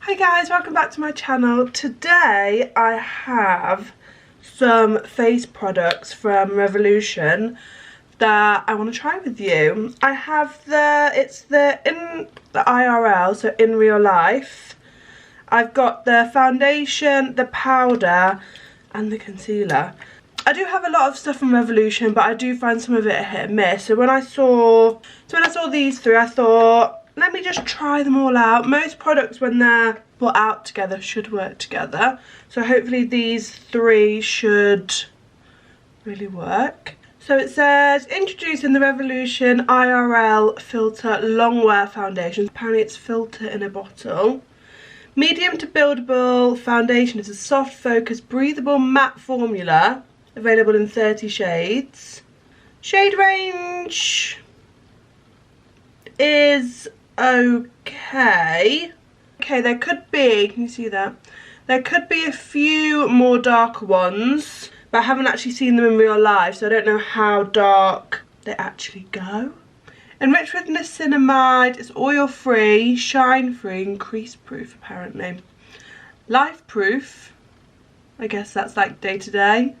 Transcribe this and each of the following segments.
Hi guys, welcome back to my channel. Today I have some face products from Revolution that I want to try with you. I have the IRL, so in real life. I've got the foundation, the powder and the concealer. I do have a lot of stuff from Revolution, but I do find some of it a hit and miss. So when I saw these three, I thought, let me just try them all out. Most products, when they're put out together, should work together. So hopefully these three should really work. So it says, introducing the Revolution IRL Filter Longwear Foundation. Apparently it's filter in a bottle. Medium to buildable foundation. It's a soft focus, breathable matte formula. Available in 30 shades. Shade range is okay. Okay, there could be, can you see that? There could be a few more darker ones, but I haven't actually seen them in real life, so I don't know how dark they actually go. Enriched with niacinamide, it's oil free, shine free, and crease proof apparently. Life proof, I guess that's like day to day.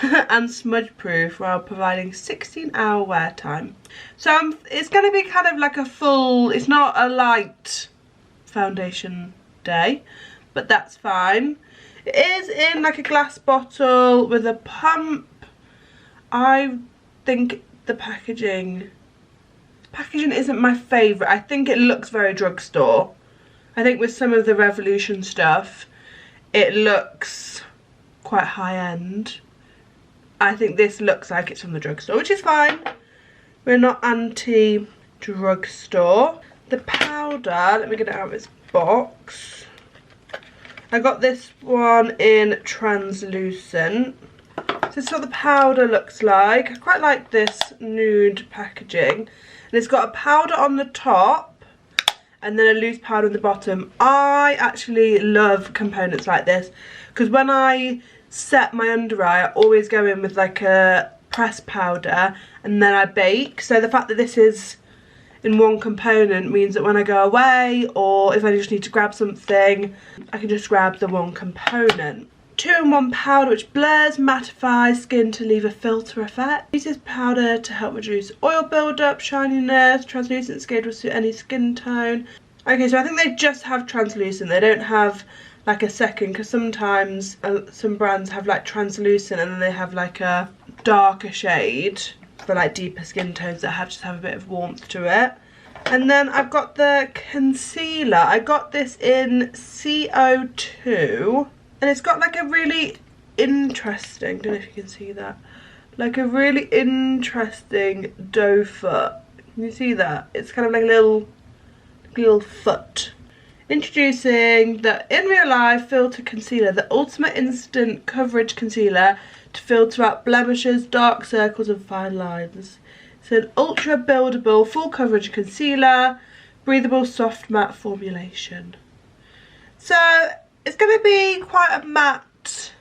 And smudge proof while providing 16-hour wear time. So it's going to be kind of like a full, it's not a light foundation day, but that's fine. It is in like a glass bottle with a pump. I think the packaging isn't my favourite. I think it looks very drugstore. I think with some of the Revolution stuff it looks quite high end. I think this looks like it's from the drugstore, which is fine. We're not anti-drugstore. The powder, let me get it out of its box. I got this one in translucent. So this is what the powder looks like. I quite like this nude packaging. And it's got a powder on the top and then a loose powder on the bottom. I actually love components like this because when I set my under eye, I always go in with like a pressed powder and then I bake. So the fact that this is in one component means that when I go away or if I just need to grab something, I can just grab the one component. 2-in-1 powder which blurs, mattifies skin to leave a filter effect. Uses powder to help reduce oil buildup, shininess, translucent skin will suit any skin tone. Okay, so I think they just have translucent, they don't have like a second, because sometimes some brands have like translucent and then they have like a darker shade for like deeper skin tones that just have a bit of warmth to it. And then I've got the concealer. I got this in CO2 and it's got like a really interesting, don't know if you can see that, like a really interesting doe foot. Can you see that? It's kind of like a little foot. Introducing the In Real Life Filter Concealer, the ultimate instant coverage concealer to filter out blemishes, dark circles and fine lines. It's an ultra buildable full coverage concealer, breathable soft matte formulation. So it's going to be quite a matte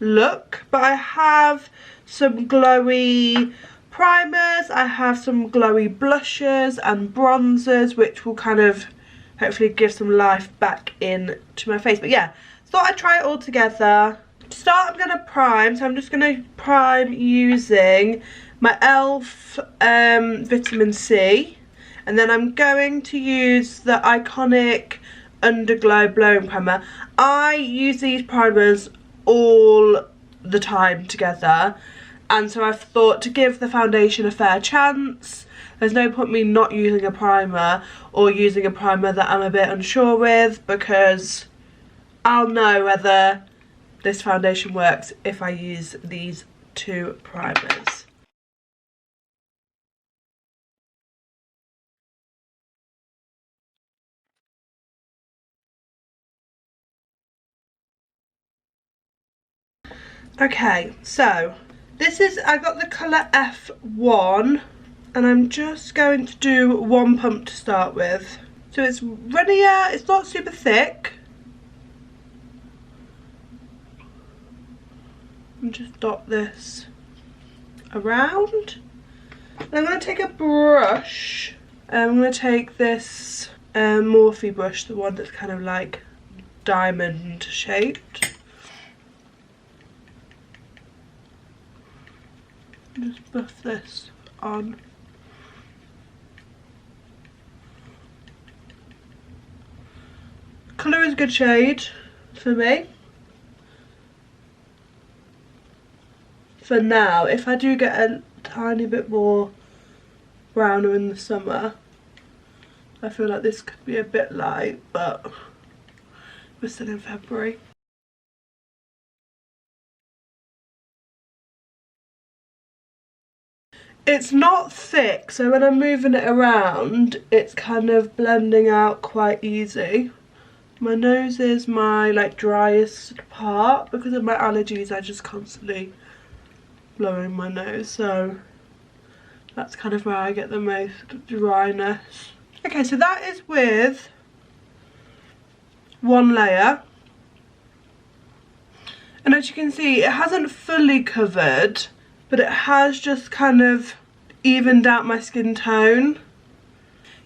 look, but I have some glowy primers, I have some glowy blushes and bronzers which will kind of hopefully give some life back in to my face. But yeah, thought I'd try it all together. To start, I'm going to prime. So I'm just going to prime using my e.l.f. Vitamin C. And then I'm going to use the iconic Underglow Blowing Primer. I use these primers all the time together. And so I've thought to give the foundation a fair chance. There's no point me not using a primer or using a primer that I'm a bit unsure with, because I'll know whether this foundation works if I use these two primers. Okay, so this is, I got the colour F1 and I'm just going to do one pump to start with. So it's runnier, it's not super thick. And just dot this around. And I'm going to take a brush. I'm going to take this Morphe brush, the one that's kind of like diamond shaped. Just buff this on. Colour is a good shade for me. For now, if I do get a tiny bit more browner in the summer, I feel like this could be a bit light, but we're still in February. It's not thick, so when I'm moving it around, it's kind of blending out quite easy. My nose is my like driest part. Because of my allergies, I just constantly blowing my nose, so that's kind of where I get the most dryness. Okay, so that is with one layer, and as you can see, it hasn't fully covered, but it has just kind of evened out my skin tone.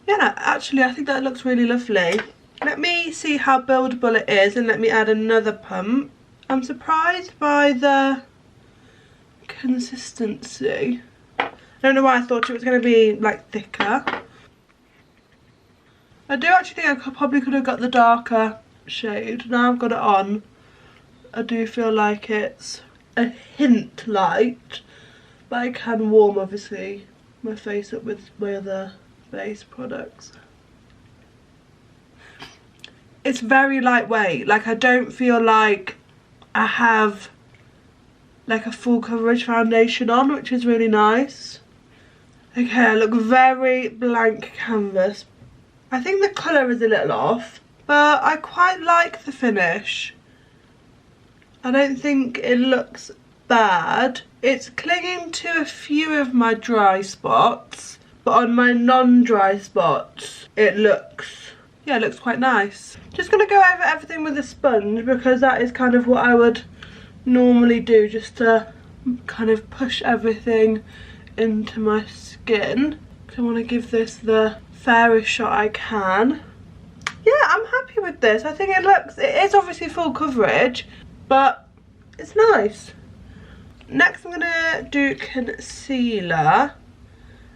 Yeah, actually I think that looks really lovely. Let me see how buildable it is, and let me add another pump. I'm surprised by the consistency. I don't know why I thought it was going to be like thicker. I do actually think I probably could have got the darker shade. Now I've got it on, I do feel like it's a hint light, but I can warm obviously my face up with my other base products. It's very lightweight, like I don't feel like I have like a full coverage foundation on, which is really nice. Okay, I look very blank canvas. I think the colour is a little off, but I quite like the finish. I don't think it looks bad. It's clinging to a few of my dry spots, but on my non-dry spots it looks, yeah, it looks quite nice. Just gonna go over everything with a sponge, because that is kind of what I would normally do, just to kind of push everything into my skin. I want to give this the fairest shot I can. Yeah, I'm happy with this. I think it is obviously full coverage, but it's nice. Next I'm gonna do concealer,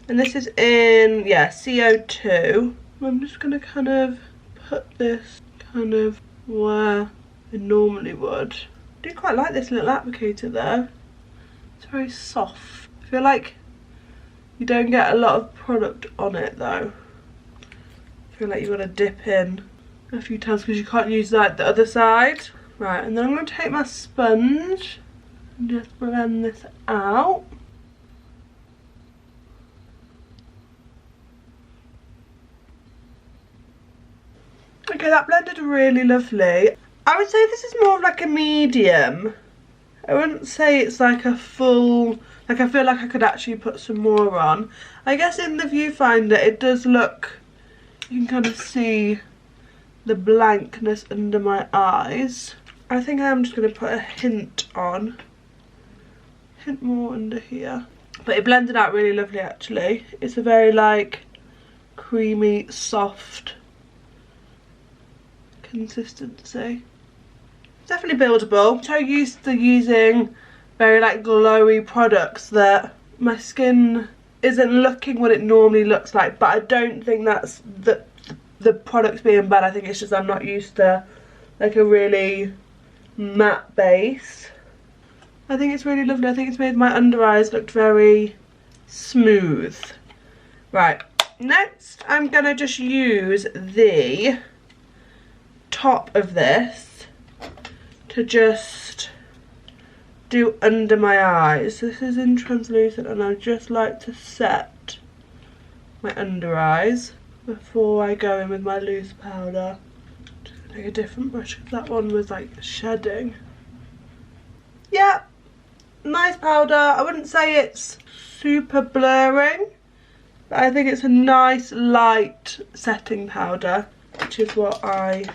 and this is in, yeah, CO2. I'm just gonna kind of put this kind of where I normally would. I do quite like this little applicator there. It's very soft. I feel like you don't get a lot of product on it though. I feel like you've got to dip in a few times because you can't use like the other side. Right, and then I'm going to take my sponge and just blend this out. Okay, that blended really lovely. I would say this is more of like a medium. I wouldn't say it's like a full, like I feel like I could actually put some more on. I guess in the viewfinder it does look, you can kind of see the blankness under my eyes. I think I'm just going to put a hint on. Hint more under here. But it blended out really lovely actually. It's a very like creamy, soft consistency. Definitely buildable. I'm so used to using very like glowy products that my skin isn't looking what it normally looks like, but I don't think that's the product's being bad. I think it's just I'm not used to like a really matte base. I think it's really lovely. I think it's made my under eyes look very smooth. Right, next I'm gonna just use the top of this to just do under my eyes. This is in translucent, and I just like to set my under eyes before I go in with my loose powder. Just gonna take a different brush because that one was like shedding. Yeah, nice powder. I wouldn't say it's super blurring, but I think it's a nice light setting powder, which is what I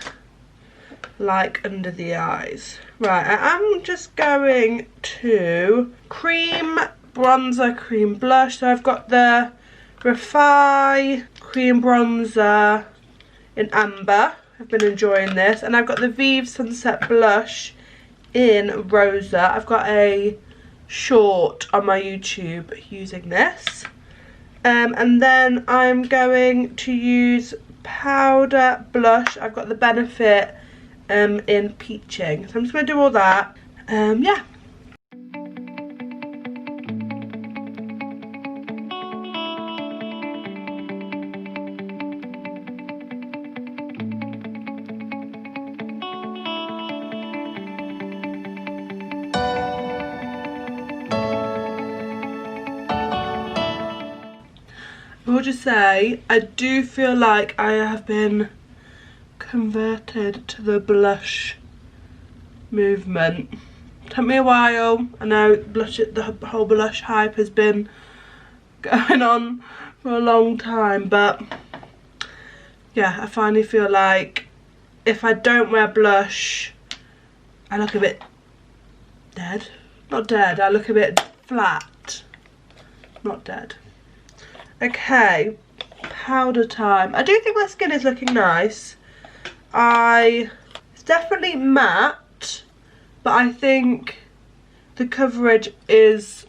like under the eyes. Right, I'm just going to cream bronzer, cream blush. So I've got the Refi cream bronzer in Amber. I've been enjoying this. And I've got the Vive Sunset Blush in Rosa. I've got a short on my YouTube using this. And then I'm going to use powder blush. I've got the Benefit in Peaching. So I'm just going to do all that. Yeah. I will just say, I do feel like I have been converted to the blush movement. Took me a while. I know the whole blush hype has been going on for a long time, but yeah, I finally feel like if I don't wear blush, I look a bit dead. Not dead, I look a bit flat. Not dead. Okay, powder time. I do think my skin is looking nice. It's definitely matte, but I think the coverage is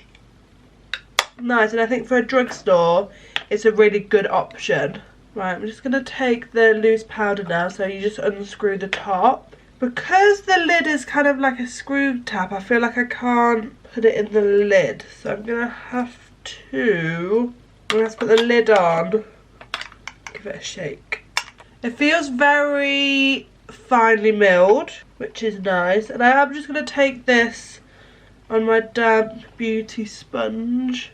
nice, and I think for a drugstore it's a really good option. Right, I'm just going to take the loose powder now, so you just unscrew the top. Because the lid is kind of like a screw tab, I feel like I can't put it in the lid, so I'm going to have to... Let's put the lid on, give it a shake. It feels very finely milled, which is nice. And I am just going to take this on my damp beauty sponge,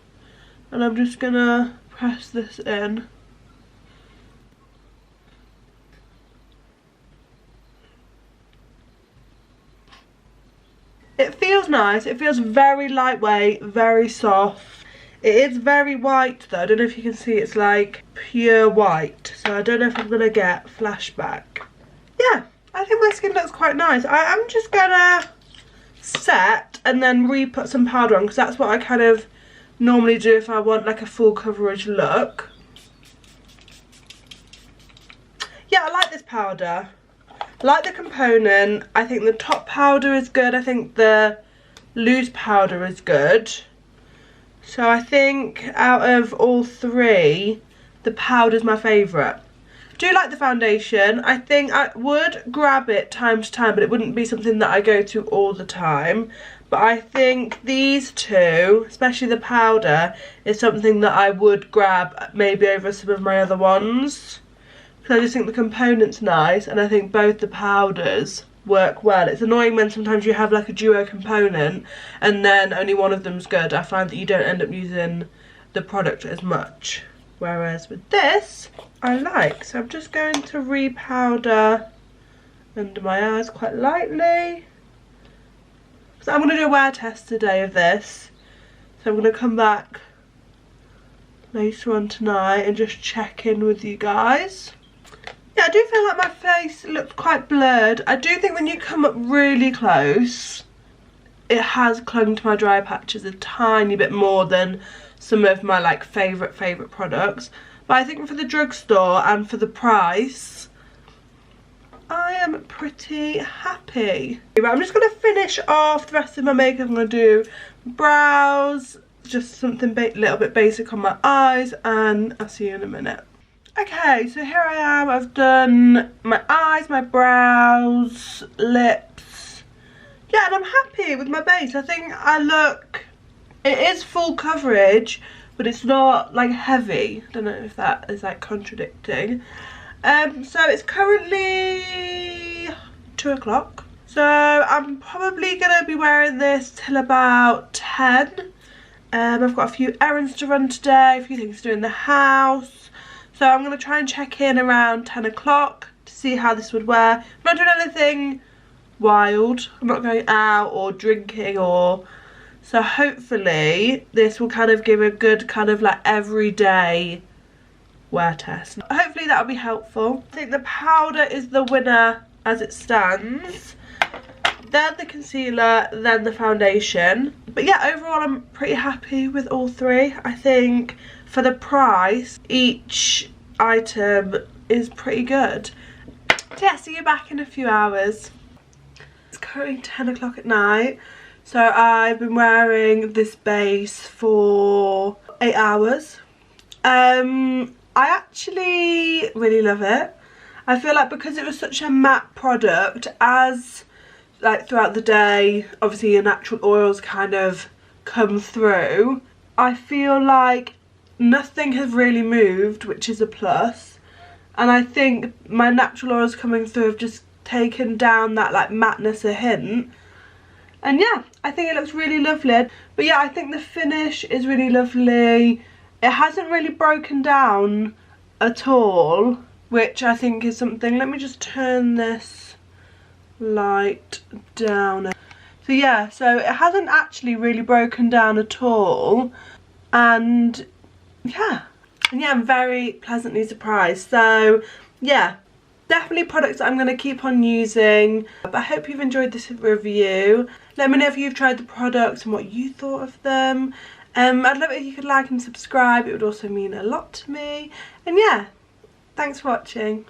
and I'm just going to press this in. It feels nice, it feels very lightweight, very soft. It is very white though, I don't know if you can see, it's like pure white. So I don't know if I'm going to get flashback. Yeah, I think my skin looks quite nice. I am just going to set and then re-put some powder on, because that's what I kind of normally do if I want like a full coverage look. Yeah, I like this powder. I like the component. I think the top powder is good. I think the loose powder is good. So I think out of all three, the powder's my favourite. Do like the foundation. I think I would grab it time to time, but it wouldn't be something that I go to all the time. But I think these two, especially the powder, is something that I would grab maybe over some of my other ones. Because I just think the component's nice, and I think both the powders work well. It's annoying when sometimes you have like a duo component and then only one of them's good. I find that you don't end up using the product as much, whereas with this I like. So I'm just going to re-powder under my eyes quite lightly. So I'm going to do a wear test today of this, so I'm going to come back later on tonight and just check in with you guys. Yeah, I do feel like my face looks quite blurred. I do think when you come up really close, it has clung to my dry patches a tiny bit more than some of my like favourite products. But I think for the drugstore and for the price, I am pretty happy. Right, I'm just going to finish off the rest of my makeup. I'm going to do brows, just something little bit basic on my eyes, and I'll see you in a minute. Okay, so here I am. I've done my eyes, my brows, lips. Yeah, and I'm happy with my base. I think it is full coverage, but it's not like heavy. I don't know if that is like contradicting. So it's currently 2 o'clock. So I'm probably gonna be wearing this till about 10. I've got a few errands to run today, a few things to do in the house. So I'm going to try and check in around 10 o'clock to see how this would wear. I'm not doing anything wild. I'm not going out or drinking or... So hopefully this will kind of give a good kind of like everyday wear test. Hopefully that will be helpful. I think the powder is the winner as it stands. Then the concealer, then the foundation. But yeah, overall I'm pretty happy with all three. I think for the price, each item is pretty good. So yeah, see you back in a few hours. It's currently 10 o'clock at night. So I've been wearing this base for 8 hours. I actually really love it. I feel like because it was such a matte product, as like throughout the day, obviously your natural oils kind of come through, I feel like nothing has really moved, which is a plus. And I think my natural oils coming through have just taken down that like matteness a hint. And yeah, I think it looks really lovely. But yeah, I think the finish is really lovely. It hasn't really broken down at all, which I think is something. Let me just turn this light down. So yeah, so it hasn't actually really broken down at all. And yeah, I'm very pleasantly surprised. So yeah, definitely products that I'm going to keep on using. But I hope you've enjoyed this review. Let me know if you've tried the products and what you thought of them. I'd love it if you could like and subscribe. It would also mean a lot to me. And yeah, thanks for watching.